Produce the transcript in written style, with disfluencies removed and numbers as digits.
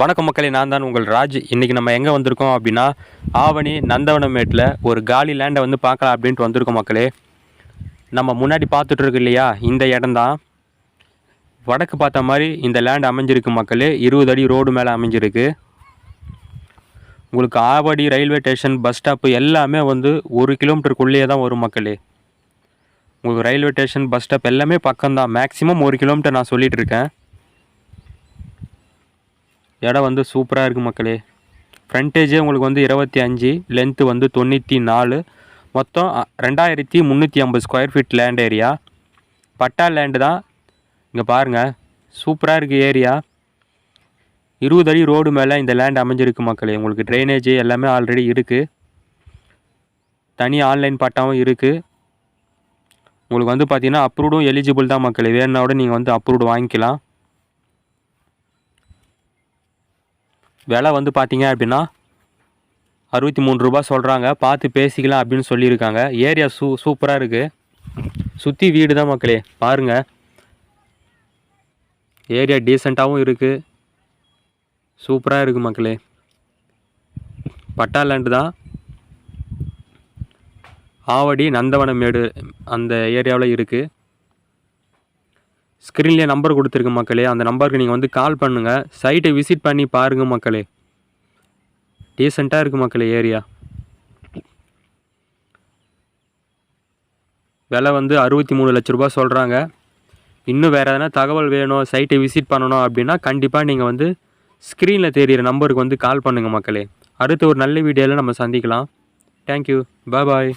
வணக்கம் மக்களே, நான் தான் உங்கள் ராஜ். இன்றைக்கி நம்ம எங்கே வந்திருக்கோம் அப்படின்னா, ஆவணி நந்தவனமேட்டில் ஒரு காலி லேண்டை வந்து பார்க்கலாம் அப்படின்ட்டு வந்திருக்கோம் மக்களே. நம்ம முன்னாடி பார்த்துட்ருக்கு இல்லையா, இந்த இடம்தான். வடக்கு பார்த்த மாதிரி இந்த லேண்ட் அமைஞ்சிருக்கு மக்களே. 20 அடி ரோடு மேலே அமைஞ்சிருக்கு. உங்களுக்கு Avadi railway station, bus stop எல்லாமே வந்து 1 கிலோமீட்டருக்குள்ளேயே தான் வரும் மக்களே. உங்களுக்கு ரயில்வே ஸ்டேஷன், பஸ் ஸ்டாப் எல்லாமே பக்கம்தான். மேக்ஸிமம் 1 கிலோமீட்டர் நான் சொல்லிகிட்டு இருக்கேன். இடம் வந்து சூப்பராக இருக்குது மக்களே. ஃப்ரண்டேஜே உங்களுக்கு வந்து 25, லென்த்து வந்து 94, மொத்தம் 2350 ஸ்கொயர் ஃபீட் லேண்ட் ஏரியா. பட்டா லேண்டு தான். இங்கே பாருங்கள், சூப்பராக இருக்குது ஏரியா. 20 அடி ரோடு மேலே இந்த லேண்ட் அமைஞ்சிருக்கு மக்களே. உங்களுக்கு ட்ரைனேஜ் எல்லாமே ஆல்ரெடி இருக்குது. தனி ஆன்லைன் பட்டாவும் இருக்குது. உங்களுக்கு வந்து பார்த்தீங்கன்னா அப்ரூவ்டும் எலிஜிபிள் தான் மக்களே. வேணுனாவோட நீங்கள் வந்து அப்ரூவ்டு வாங்கிக்கலாம். விலை வந்து பார்த்தீங்க அப்படின்னா 63 ரூபா சொல்கிறாங்க. பார்த்து பேசிக்கலாம் அப்படின்னு சொல்லியிருக்காங்க. ஏரியா சூப்பராக இருக்குது. சுற்றி வீடு தான் மக்களே. பாருங்கள், ஏரியா டீசெண்டாகவும் இருக்குது. சூப்பராக இருக்குது மக்களே. பட்டா லேண்டு தான். ஆவடி நந்தவனமேடு அந்த ஏரியாவில் இருக்குது. ஸ்க்ரீன்லேயே நம்பர் கொடுத்துருக்கு மக்களே. அந்த நம்பருக்கு நீங்கள் வந்து கால் பண்ணுங்கள். சைட்டை விசிட் பண்ணி பாருங்கள் மக்களே. டீசெண்டாக இருக்குது மக்களே ஏரியா. விலை வந்து 63 லட்ச ரூபா சொல்கிறாங்க. இன்னும் வேறு எதனா தகவல் வேணும், சைட்டை விசிட் பண்ணணும் அப்படின்னா கண்டிப்பாக நீங்கள் வந்து ஸ்க்ரீனில் தெரிகிற நம்பருக்கு வந்து கால் பண்ணுங்கள் மக்களே. அடுத்து ஒரு நல்ல வீடியோவில் நம்ம சந்திக்கலாம். தேங்க்யூ, பாய்.